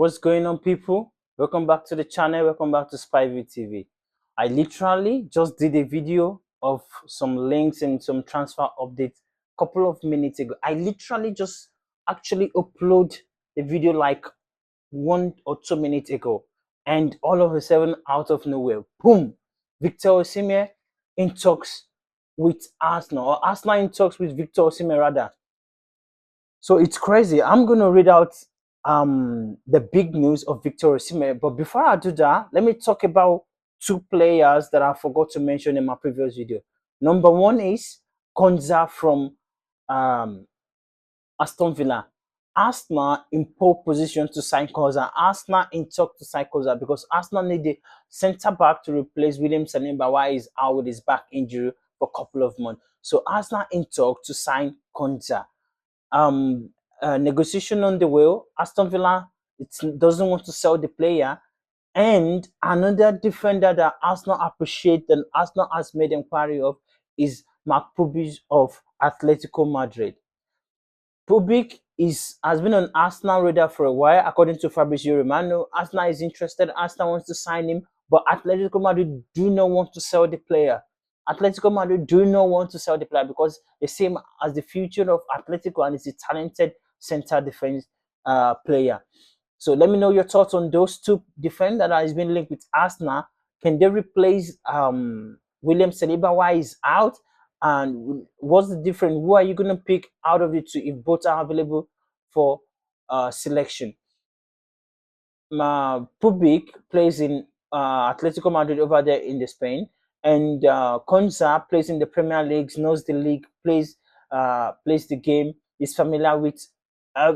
What's going on, people? Welcome back to the channel. Welcome back to Spyview TV. I literally just did a video of some links and some transfer updates a couple of minutes ago. I literally just actually upload the video like 1 or 2 minutes ago, and all of a sudden, out of nowhere, boom! Victor Osimhen in talks with Arsenal, or Arsenal in talks with Victor Osimhen rather. So it's crazy. I'm gonna read out the big news of Victor Osimhen, but before I do that, let me talk about two players that I forgot to mention in my previous video. Number one is Konza from um, Aston Villa. Arsenal in pole position to sign Konza. Arsenal in talk to sign Konza because Arsenal need a centre back to replace William Saliba while he's out with his back injury for a couple of months. So Arsenal in talk to sign Konza. um Negotiation on the way. Aston Villa doesn't want to sell the player, and another defender that Arsenal appreciate and Arsenal has made inquiry of is Marc Pubill of Atletico Madrid. Pubill has been on Arsenal radar for a while, according to Fabrizio Romano. Arsenal is interested. Arsenal wants to sign him, but Atletico Madrid do not want to sell the player. Atletico Madrid do not want to sell the player because they see him as the future of Atletico and is a talented center defense player. So let me know your thoughts on those two defenders that has been linked with Arsenal. Can they replace William Saliba while he's out? And what's the difference? Who are you going to pick out of the two if both are available for selection? Pubill plays in Atletico Madrid over there in the Spain, and Konza plays in the Premier League, knows the league, plays the game, is familiar with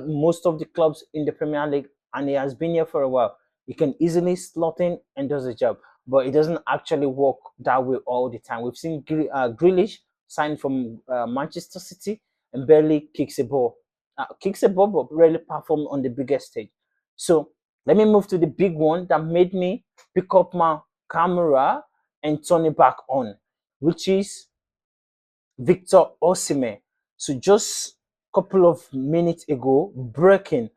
most of the clubs in the Premier League, and he has been here for a while. He can easily slot in and does the job, but it doesn't actually work that way all the time. We've seen Grealish signed from Manchester City and barely kicks a ball, but rarely perform on the biggest stage. So let me move to the big one that made me pick up my camera and turn it back on, which is Victor Osimhen. So just a couple of minutes ago, breaking,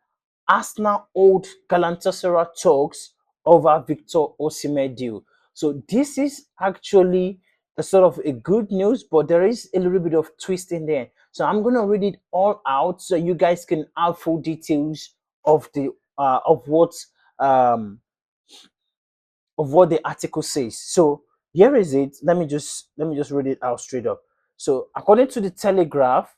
Arsenal hold Galatasaray talks over Victor Osimhen deal. So this is actually a sort of a good news, but there is a little bit of twist in there. So I'm gonna read it all out so you guys can have full details of the um of what the article says. So here is it. Let me just read it out straight up. So according to the Telegraph,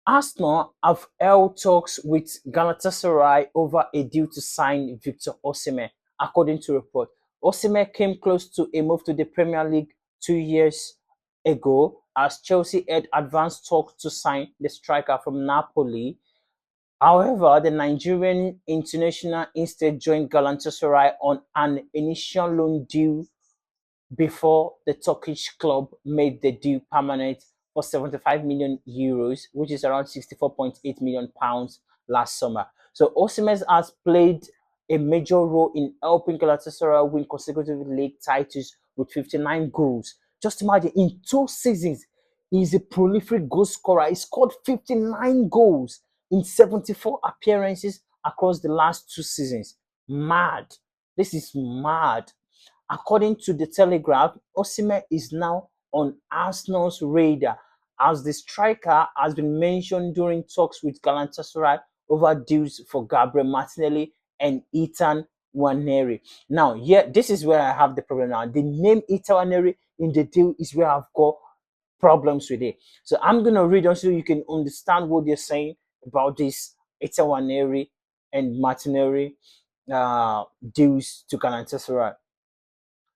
Arsenal have held talks with Galatasaray over a deal to sign Victor Osimhen, according to report. Osimhen came close to a move to the Premier League 2 years ago as Chelsea had advanced talks to sign the striker from Napoli. However, the Nigerian international instead joined Galatasaray on an initial loan deal before the Turkish club made the deal permanent for 75 million euros, which is around 64.8 million pounds last summer. So Osimhen has played a major role in helping Galatasaray win consecutive league titles with 59 goals. Just imagine, in 2 seasons, he's a prolific goal scorer. He scored 59 goals in 74 appearances across the last 2 seasons. Mad. This is mad. According to the Telegraph, Osimhen is now on Arsenal's radar as the striker has been mentioned during talks with Galatasaray over deals for Gabriel Martinelli and Ethan Nwaneri. Now, yeah, this is where I have the problem now. The name Ethan Nwaneri in the deal is where I've got problems with it. So I'm going to read on so you can understand what they're saying about this Ethan Nwaneri and Martinelli deals to Galatasaray.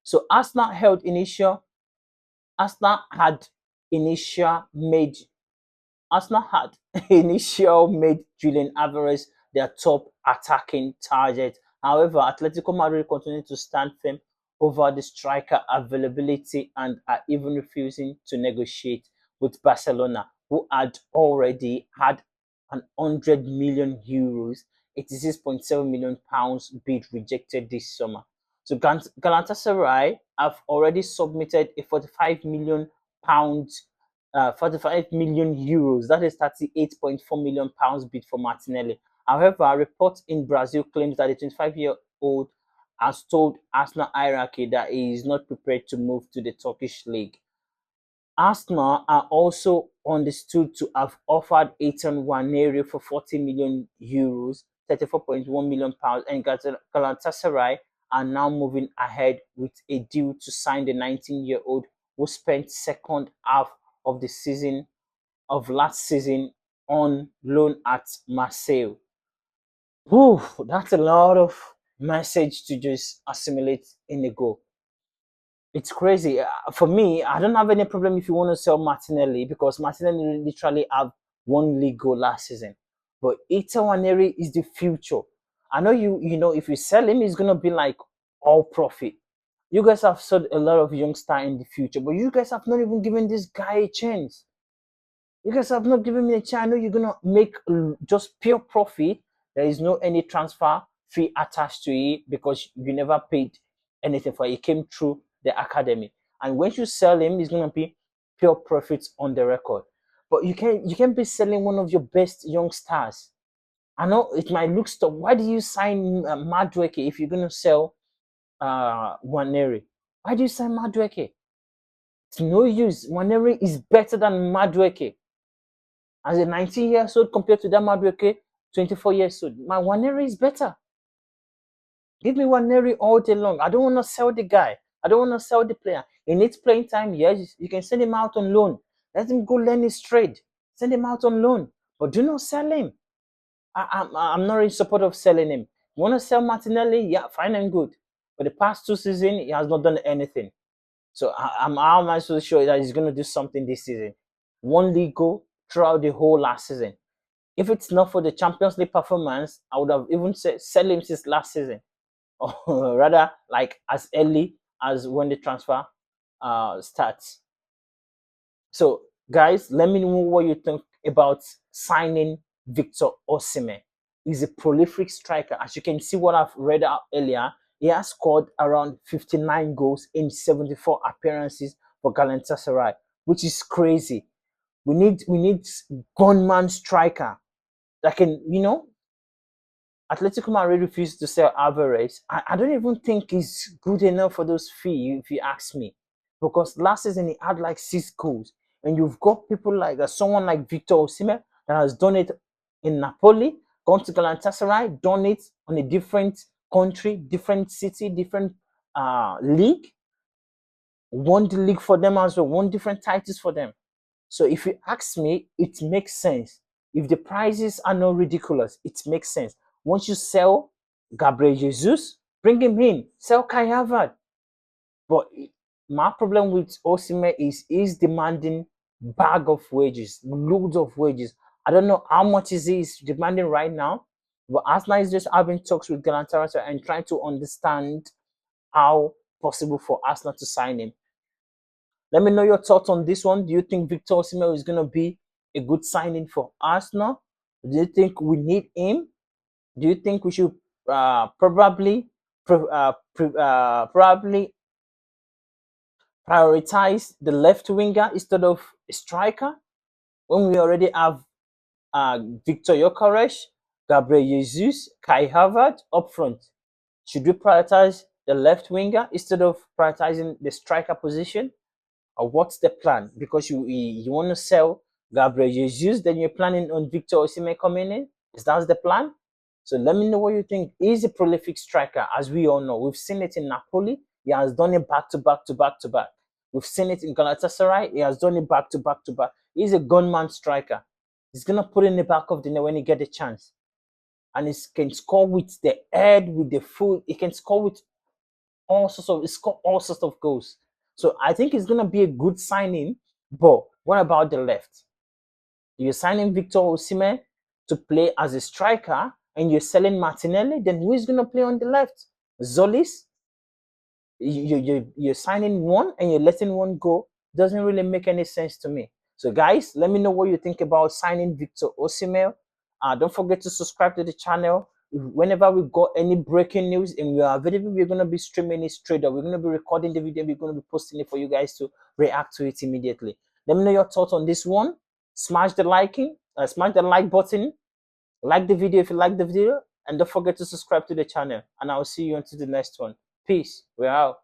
So Arsenal had initial made Arsenal had initial made Julian Alvarez their top attacking target. However, Atletico Madrid continued to stand firm over the striker availability and are even refusing to negotiate with Barcelona, who had already had an 100 million euros, 86.7 million pounds bid rejected this summer. So Galatasaray have already submitted a 45 million pounds 45 million euros. That is 38.4 million pounds bid for Martinelli. However, a report in Brazil claims that the 25-year-old has told Arsenal hierarchy that he is not prepared to move to the Turkish league. Arsenal are also understood to have offered Ethan Nwaneri for 40 million euros, 34.1 million pounds, and Galatasaray are now moving ahead with a deal to sign the 19-year-old who spent second half of the season of last season on loan at Marseille. Whew, that's a lot of message to just assimilate in a go. It's crazy. For me, I don't have any problem if you want to sell Martinelli because Martinelli literally have one league goal last season. But Ita Waneri is the future. I know you know if you sell him, it's gonna be like all profit. You guys have sold a lot of youngster in the future, but you guys have not even given this guy a chance. You guys have not given me a chance. I know you're gonna make just pure profit. There is no any transfer fee attached to it because you never paid anything for it. It came through the academy. And when you sell him, it's gonna be pure profits on the record. But you can be selling one of your best young stars. I know it might look stuff. Why do you sign Madueke if you're gonna sell Waneri? Why do you sign Madueke? It's no use. Waneri is better than Madueke. As a 19 years old compared to that Madueke, 24 years old. My Waneri is better. Give me Waneri all day long. I don't want to sell the guy. I don't want to sell the player. He needs playing time. Yes, you can send him out on loan. Let him go learn his trade. Send him out on loan. But do not sell him. I'm not in support of selling him. You want to sell Martinelli? Yeah, fine and good. For the past 2 seasons, he has not done anything. So how am I so sure that he's going to do something this season? One league goal throughout the whole last season. If it's not for the Champions League performance, I would have even said sell him since last season, or rather, like as early as when the transfer starts. So, guys, let me know what you think about signing Victor Osimhen. He's a prolific striker. As you can see, what I've read out earlier, he has scored around 59 goals in 74 appearances for Galatasaray, which is crazy. We need gunman striker that can, Atletico Madrid refused to sell Alvarez. I don't even think he's good enough for those fee, if you ask me. Because last season he had like 6 goals. And you've got people like someone like Victor Osimhen that has done it in Napoli, gone to Galatasaray, done it on a different country, different city, different league, won the league for them as well, won different titles for them. So if you ask me, it makes sense. If the prices are not ridiculous, it makes sense. Once you sell Gabriel Jesus, bring him in. Sell Kai Havertz. But my problem with Osimhen is he's demanding bag of wages, loads of wages. I don't know how much is he's demanding right now, but Arsenal is just having talks with Galatasaray and trying to understand how possible for Arsenal to sign him. Let me know your thoughts on this one. Do you think Victor Osimhen is going to be a good signing for Arsenal? Do you think we need him? Do you think we should probably prioritize the left winger instead of a striker when we already have Victor Yokeres, Gabriel Jesus, Kai Havertz up front? Should we prioritize the left winger instead of prioritizing the striker position? Or what's the plan? Because you want to sell Gabriel Jesus, then you're planning on Victor Osimhen coming in. Is that the plan? So let me know what you think. He's a prolific striker, as we all know. We've seen it in Napoli. He has done it back to back to back to back. We've seen it in Galatasaray. He has done it back to back to back. He's a gunman striker. He's gonna put in the back of the net when he get a chance, and he can score with the head, with the foot. He can score with all sorts of goals. So I think it's gonna be a good signing. But what about the left? You're signing Victor Osimhen to play as a striker, and you're selling Martinelli. Then who is gonna play on the left? Zolis? You're signing one and you're letting one go. Doesn't really make any sense to me. So guys, let me know what you think about signing Victor Osimhen. Don't forget to subscribe to the channel. Whenever we got any breaking news and we are available, we're going to be streaming it straight up. We're going to be recording the video. We're going to be posting it for you guys to react to it immediately. Let me know your thoughts on this one. Smash the like button. Like the video if you like the video, and don't forget to subscribe to the channel. And I'll see you until the next one. Peace. We're out.